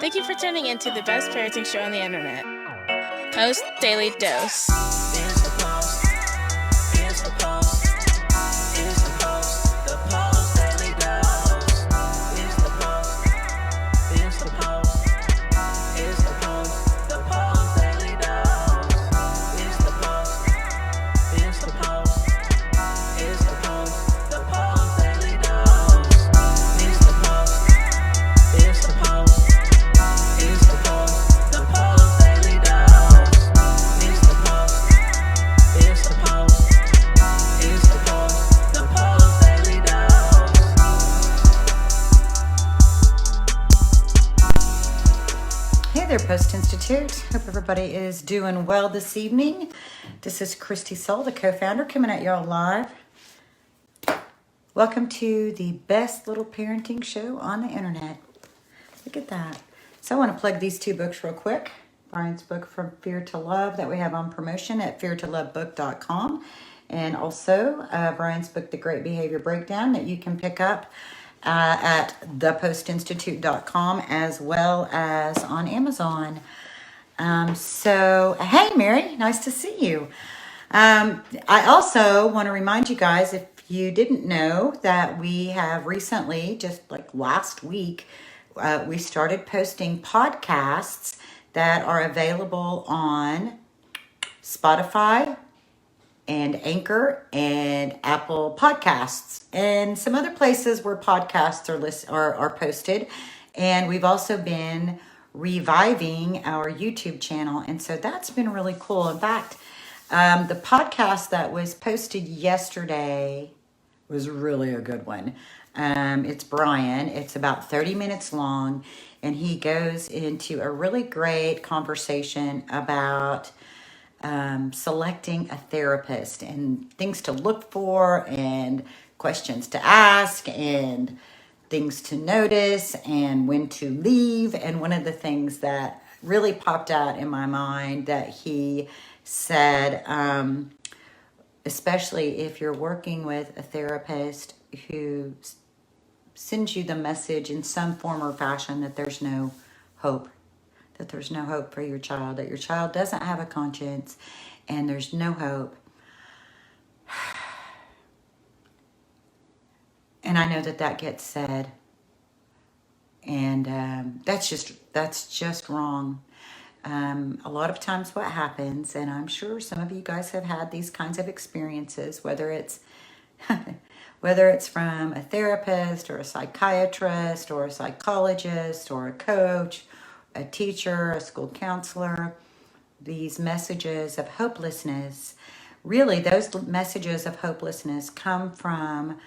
Thank you for tuning in to the best parenting show on the internet, Post Daily Dose. It's the Post. It's the Post. It's the Post. The Post Daily Dose. It's the Post. It's the Post. It's the Post. The Post Daily Dose. It's the Post. It's the Post. It's the Post. The Post Daily Dose. It's the Post. It's the Post. It's the Post. The Post Daily Dose. It's the Post. It's the Post. It's the Post. The Post Daily Dose. Hey there, Post+Institute. Hope everybody is doing well this evening. This is Christy Soul, the co-founder, coming at y'all live. Welcome to the best little parenting show on the internet. Look at that. So I want to plug these two books real quick. Brian's book, From Fear to Love, that we have on promotion at feartolovebook.com. And also Brian's book, The Great Behavior Breakdown, that you can pick up at thepostinstitute.com as well as on Amazon. Hey, Mary, nice to see you. I also want to remind you guys, if you didn't know, that we have recently, just like last week, we started posting podcasts that are available on Spotify and Anchor and Apple Podcasts and some other places where podcasts are posted. And we've also been reviving our YouTube channel, and so that's been really cool. In fact, the podcast that was posted yesterday was really a good one. It's Brian. It's about 30 minutes long, and he goes into a really great conversation about selecting a therapist and things to look for and questions to ask and things to notice and when to leave. And one of the things that really popped out in my mind that he said, especially if you're working with a therapist who sends you the message in some form or fashion that there's no hope, that there's no hope for your child, that your child doesn't have a conscience, and there's no hope. And I know that gets said, and that's just wrong. A lot of times what happens, and I'm sure some of you guys have had these kinds of experiences, whether it's from a therapist or a psychiatrist or a psychologist or a coach, a teacher, a school counselor, these messages of hopelessness, really those messages of hopelessness come from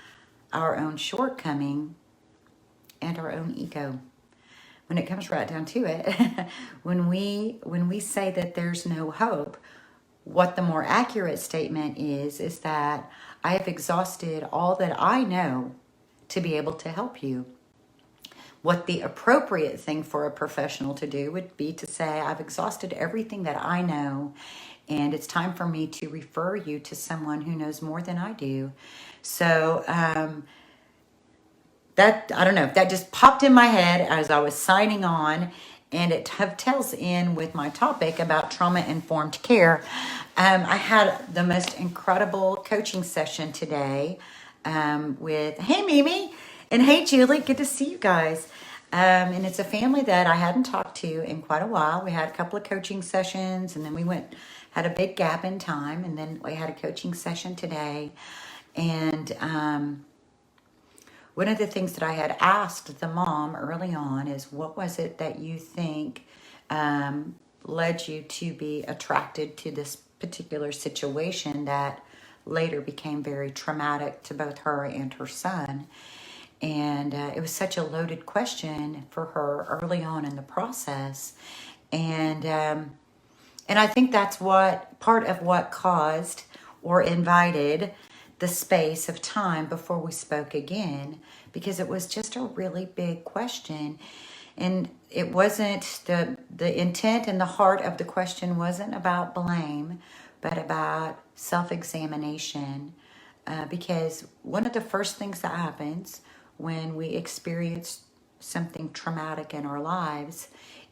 our own shortcoming and our own ego. When it comes right down to it, when we say that there's no hope, what the more accurate statement is that I have exhausted all that I know to be able to help you. What the appropriate thing for a professional to do would be to say, I've exhausted everything that I know, and it's time for me to refer you to someone who knows more than I do. So that, I don't know, that just popped in my head as I was signing on, and it tells in with my topic about trauma-informed care. I had the most incredible coaching session today with, hey, Mimi, and hey, Julie, good to see you guys. And it's a family that I hadn't talked to in quite a while. We had a couple of coaching sessions, and then we had a big gap in time, and then we had a coaching session today. And one of the things that I had asked the mom early on is, what was it that you think led you to be attracted to this particular situation that later became very traumatic to both her and her son? And it was such a loaded question for her early on in the process. And I think that's part of what caused or invited the space of time before we spoke again, because it was just a really big question. And it wasn't, the intent and the heart of the question wasn't about blame, but about self-examination. Because one of the first things that happens when we experience something traumatic in our lives,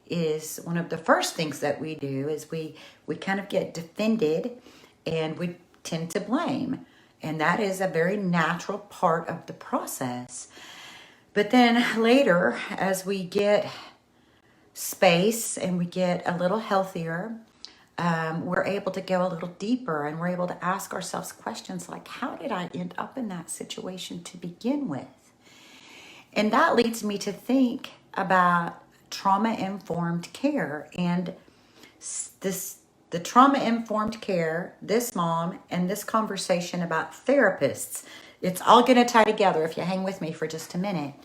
is one of the first things that we do is we kind of get defended, and we tend to blame. And that is a very natural part of the process. But then later, as we get space and we get a little healthier, we're able to go a little deeper, and we're able to ask ourselves questions like, how did I end up in that situation to begin with? And that leads me to think about trauma-informed care. And the trauma-informed care, this mom, and this conversation about therapists, it's all going to tie together if you hang with me for just a minute.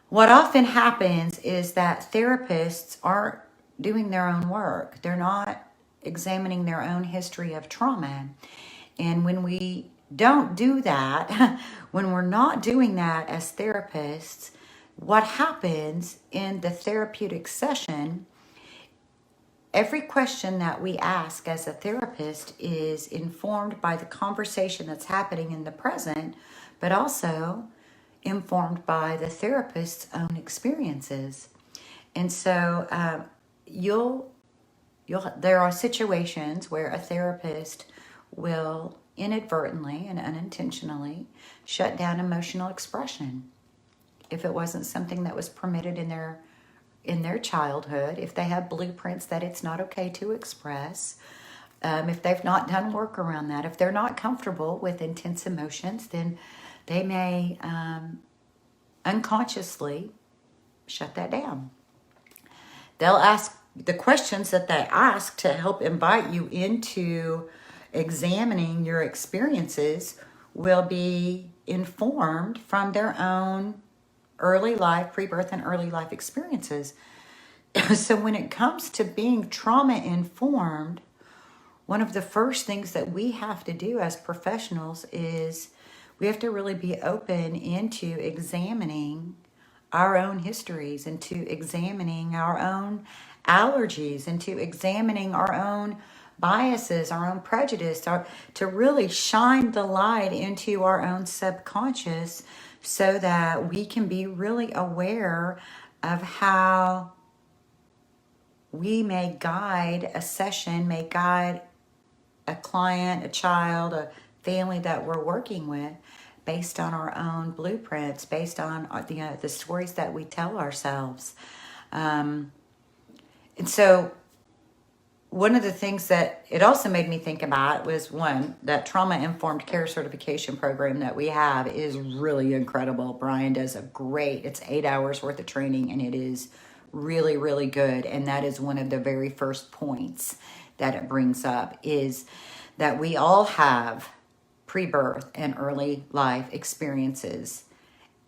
What often happens is that therapists aren't doing their own work. They're not examining their own history of trauma. And when we don't do that, when we're not doing that as therapists, what happens in the therapeutic session, every question that we ask as a therapist is informed by the conversation that's happening in the present, but also informed by the therapist's own experiences. And so there are situations where a therapist will inadvertently and unintentionally shut down emotional expression if it wasn't something that was permitted in their childhood, if they have blueprints that it's not okay to express, if they've not done work around that, if they're not comfortable with intense emotions, then they may unconsciously shut that down. They'll ask the questions that they ask to help invite you into examining your experiences will be informed from their own early life, pre-birth and early life experiences. So when it comes to being trauma-informed, one of the first things that we have to do as professionals is we have to really be open into examining our own histories, into examining our own allergies, into examining our own biases, our own prejudice, to really shine the light into our own subconscious so that we can be really aware of how we may guide a session, may guide a client, a child, a family that we're working with based on our own blueprints, based on the stories that we tell ourselves. And so one of the things that it also made me think about was, one, that trauma-informed care certification program that we have is really incredible. Brian does it's 8 hours worth of training, and it is really, really good. And that is one of the very first points that it brings up, is that we all have pre-birth and early life experiences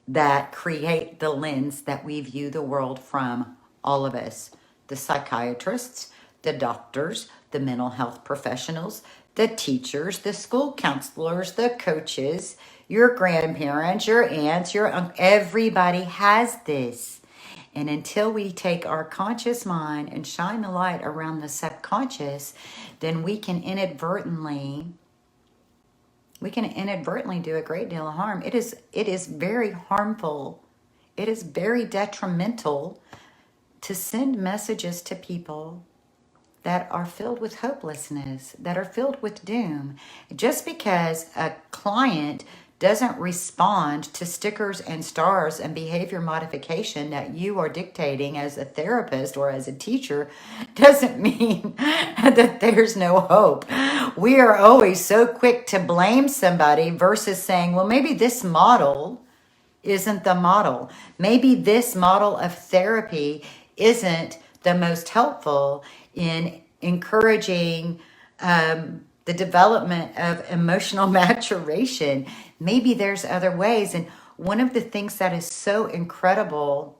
that create the lens that we view the world from, all of us, the psychiatrists, the doctors, the mental health professionals, the teachers, the school counselors, the coaches, your grandparents, your aunts, your uncles. Everybody has this. And until we take our conscious mind and shine the light around the subconscious, then we can inadvertently do a great deal of harm. It is very harmful. It is very detrimental to send messages to people that are filled with hopelessness, that are filled with doom. Just because a client doesn't respond to stickers and stars and behavior modification that you are dictating as a therapist or as a teacher doesn't mean that there's no hope. We are always so quick to blame somebody versus saying, well, maybe this model isn't the model. Maybe this model of therapy isn't the most helpful in encouraging the development of emotional maturation. Maybe there's other ways. And one of the things that is so incredible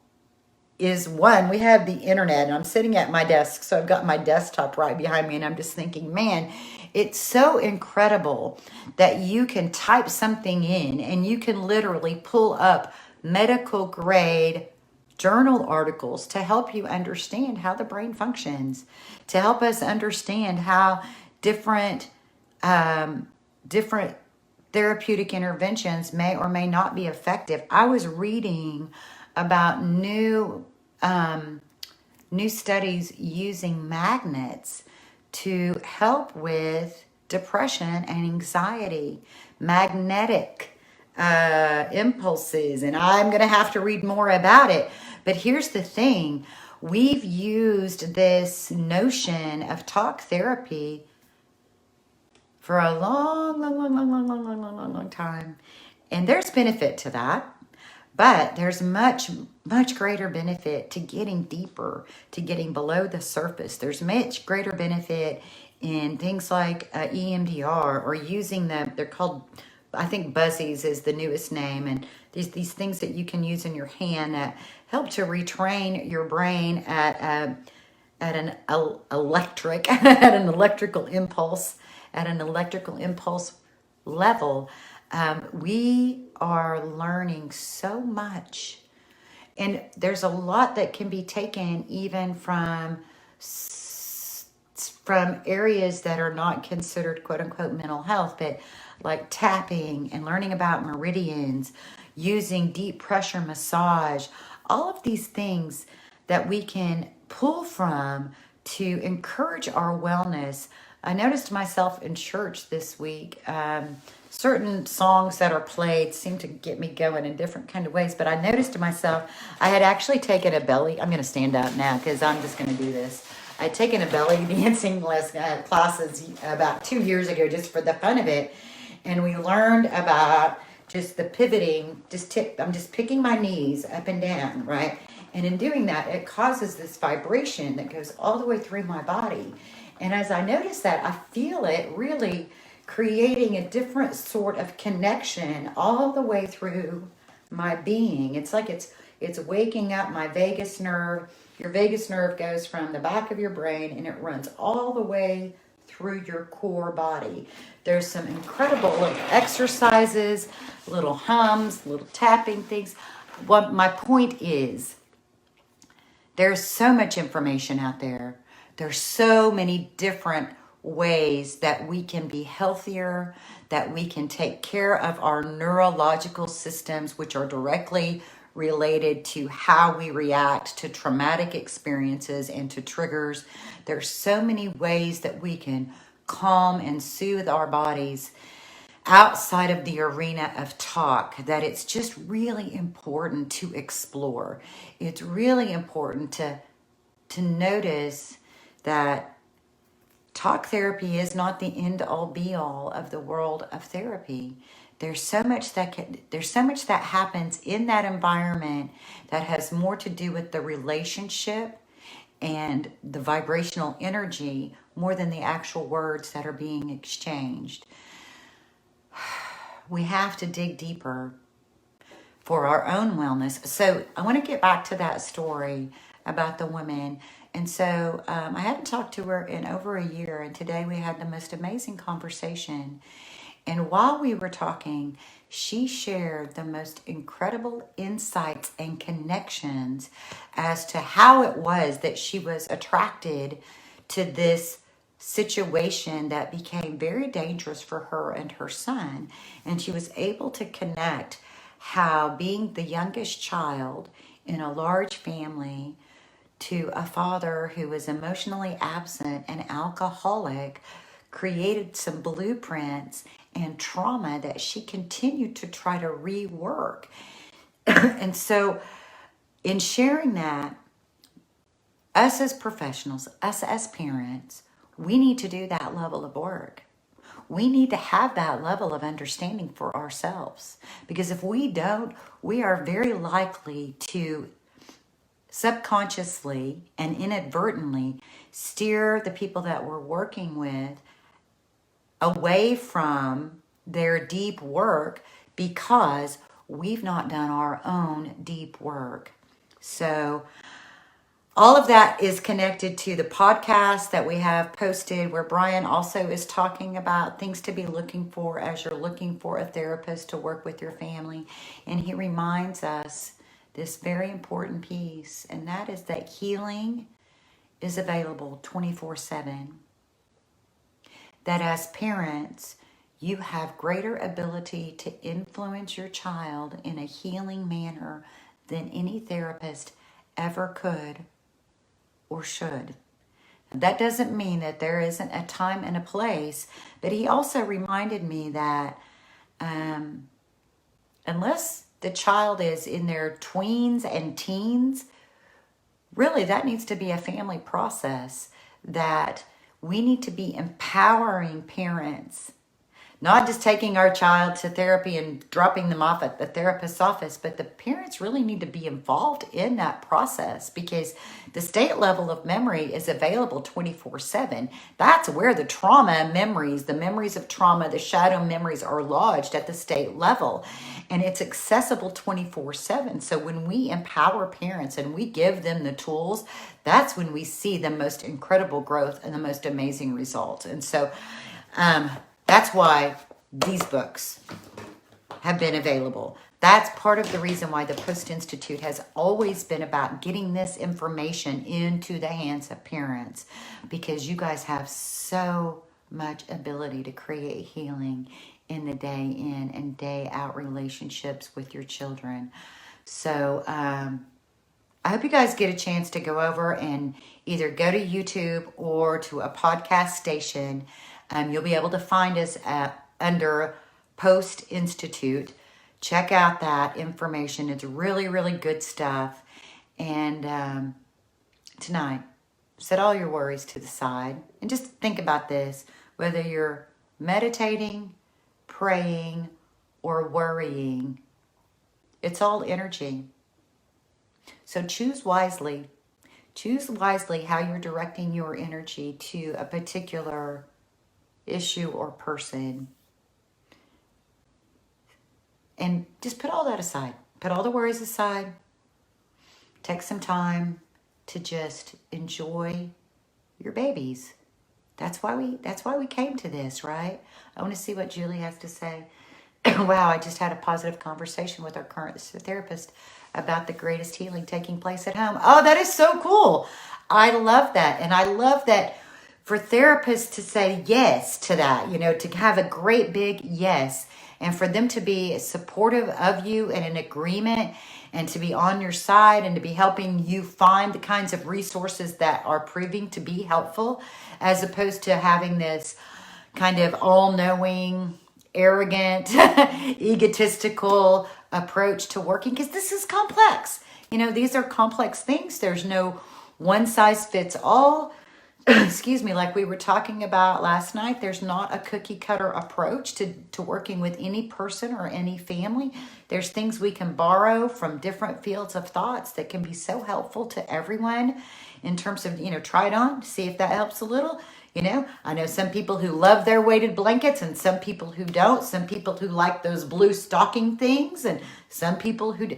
is, one, we have the internet, and I'm sitting at my desk, so I've got my desktop right behind me, and I'm just thinking, man, it's so incredible that you can type something in and you can literally pull up medical grade journal articles to help you understand how the brain functions, to help us understand how different therapeutic interventions may or may not be effective. I was reading about new studies using magnets to help with depression and anxiety, magnetic impulses. And I'm going to have to read more about it. But here's the thing. We've used this notion of talk therapy for a long time. And there's benefit to that. But there's much greater benefit to getting deeper, to getting below the surface. There's much greater benefit in things like EMDR, or using them. They're called, I think Buzzies is the newest name. And these things that you can use in your hand that help to retrain your brain at an electrical impulse, level. We are learning so much, and there's a lot that can be taken even from areas that are not considered quote unquote mental health, but like tapping and learning about meridians, using deep pressure massage, all of these things that we can pull from to encourage our wellness. I noticed myself in church this week. Certain songs that are played seem to get me going in different kind of ways, but I noticed to myself, I had actually taken a belly, I'm going to stand up now because I'm just going to do this. I'd taken a belly dancing classes about 2 years ago just for the fun of it, and we learned about just the pivoting, I'm just picking my knees up and down, right? And in doing that, it causes this vibration that goes all the way through my body. And as I notice that, I feel it really creating a different sort of connection all the way through my being. It's like it's waking up my vagus nerve. Your vagus nerve goes from the back of your brain and it runs all the way through your core body. There's some incredible little exercises, little hums, little tapping things. What my point is, there's so much information out there. There's so many different ways that we can be healthier, that we can take care of our neurological systems, which are directly related to how we react to traumatic experiences and to triggers. There's so many ways that we can calm and soothe our bodies outside of the arena of talk, that it's just really important to explore. It's really important to notice that talk therapy is not the end all be all of the world of therapy. There's so much that happens in that environment that has more to do with the relationship and the vibrational energy more than the actual words that are being exchanged. We have to dig deeper for our own wellness. So I want to get back to that story about the woman. And so I hadn't talked to her in over a year, and today we had the most amazing conversation. And while we were talking, she shared the most incredible insights and connections as to how it was that she was attracted to this situation that became very dangerous for her and her son. And she was able to connect how being the youngest child in a large family to a father who was emotionally absent and alcoholic created some blueprints and trauma that she continued to try to rework. And so in sharing that, us as professionals, us as parents, we need to do that level of work. We need to have that level of understanding for ourselves. Because if we don't, we are very likely to subconsciously and inadvertently steer the people that we're working with away from their deep work because we've not done our own deep work. So all of that is connected to the podcast that we have posted, where Brian also is talking about things to be looking for as you're looking for a therapist to work with your family. And he reminds us this very important piece, and that is that healing is available 24/7. That as parents, you have greater ability to influence your child in a healing manner than any therapist ever could or should. That doesn't mean that there isn't a time and a place, but he also reminded me that unless the child is in their tweens and teens, really that needs to be a family process, that we need to be empowering parents, not just taking our child to therapy and dropping them off at the therapist's office, but the parents really need to be involved in that process, because the state level of memory is available 24/7. That's where the trauma memories, the memories of trauma, the shadow memories are lodged at the state level, and it's accessible 24/7. So when we empower parents and we give them the tools, that's when we see the most incredible growth and the most amazing results. And so, that's why these books have been available. That's part of the reason why the Post+Institute has always been about getting this information into the hands of parents, because you guys have so much ability to create healing in the day in and day out relationships with your children. So I hope you guys get a chance to go over and either go to YouTube or to a podcast station. You'll be able to find us under Post+Institute. Check out that information. It's really, really good stuff. And tonight, set all your worries to the side and just think about this. Whether you're meditating, praying, or worrying, it's all energy. So choose wisely. Choose wisely how you're directing your energy to a particular issue or person. And just put all that aside. Put all the worries aside. Take some time to just enjoy your babies. That's why we came to this, right? I want to see what Julie has to say. Wow, I just had a positive conversation with our current therapist about the greatest healing taking place at home. Oh, that is so cool. I love that. And I love that for therapists to say yes to that, to have a great big yes, and for them to be supportive of you and in agreement and to be on your side and to be helping you find the kinds of resources that are proving to be helpful, as opposed to having this kind of all-knowing, arrogant, egotistical approach to working, because this is complex. These are complex things. There's no one size fits all. Excuse me, like we were talking about last night, there's not a cookie cutter approach to working with any person or any family. There's things we can borrow from different fields of thoughts that can be so helpful to everyone in terms of, try it on, see if that helps a little. I know some people who love their weighted blankets and some people who don't, some people who like those blue stocking things and some people who,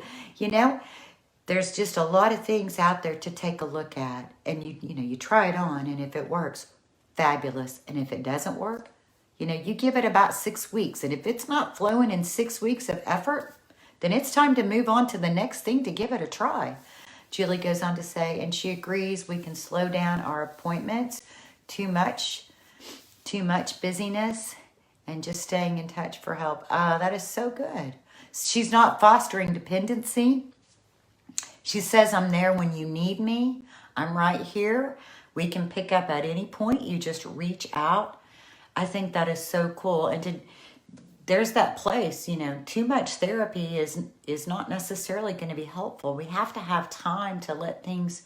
there's just a lot of things out there to take a look at, and you try it on, and if it works, fabulous. And if it doesn't work, you give it about 6 weeks, and if it's not flowing in 6 weeks of effort, then it's time to move on to the next thing to give it a try. Julie goes on to say, and she agrees, we can slow down our appointments. Too much busyness, and just staying in touch for help. That is so good. She's not fostering dependency. She says, I'm there when you need me. I'm right here. We can pick up at any point. You just reach out. I think that is so cool. And there's that place, too much therapy is not necessarily going to be helpful. We have to have time to let things,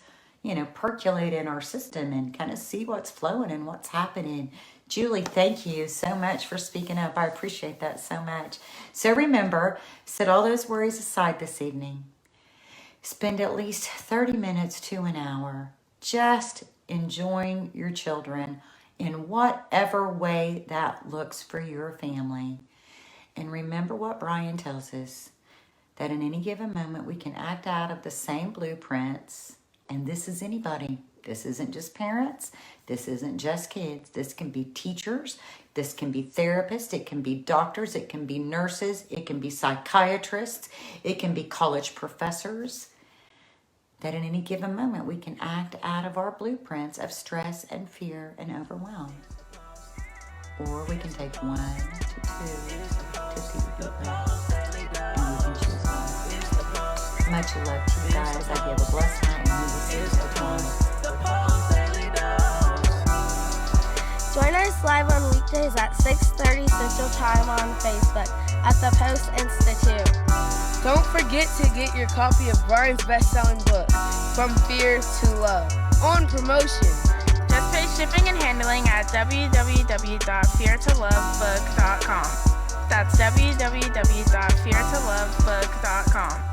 percolate in our system and kind of see what's flowing and what's happening. Julie, thank you so much for speaking up. I appreciate that so much. So remember, set all those worries aside this evening. Spend at least 30 minutes to an hour just enjoying your children in whatever way that looks for your family. And remember what Brian tells us, that in any given moment we can act out of the same blueprints. And this is anybody. This isn't just parents. This isn't just kids. This can be teachers. This can be therapists. It can be doctors. It can be nurses. It can be psychiatrists. It can be college professors. That in any given moment we can act out of our blueprints of stress and fear and overwhelm. Or we can take 1 to 2 to 3 deep breaths, and we can choose one. Much love to you guys. I hope you have a blessed night, and we will see you tomorrow. The Post Daily Dose. Join us live on weekdays at 6:30 Central Time on Facebook at the Post+Institute. Don't forget to get your copy of Brian's best-selling book, From Fear to Love, on promotion. Just pay shipping and handling at www.feartolovebook.com. That's www.feartolovebook.com.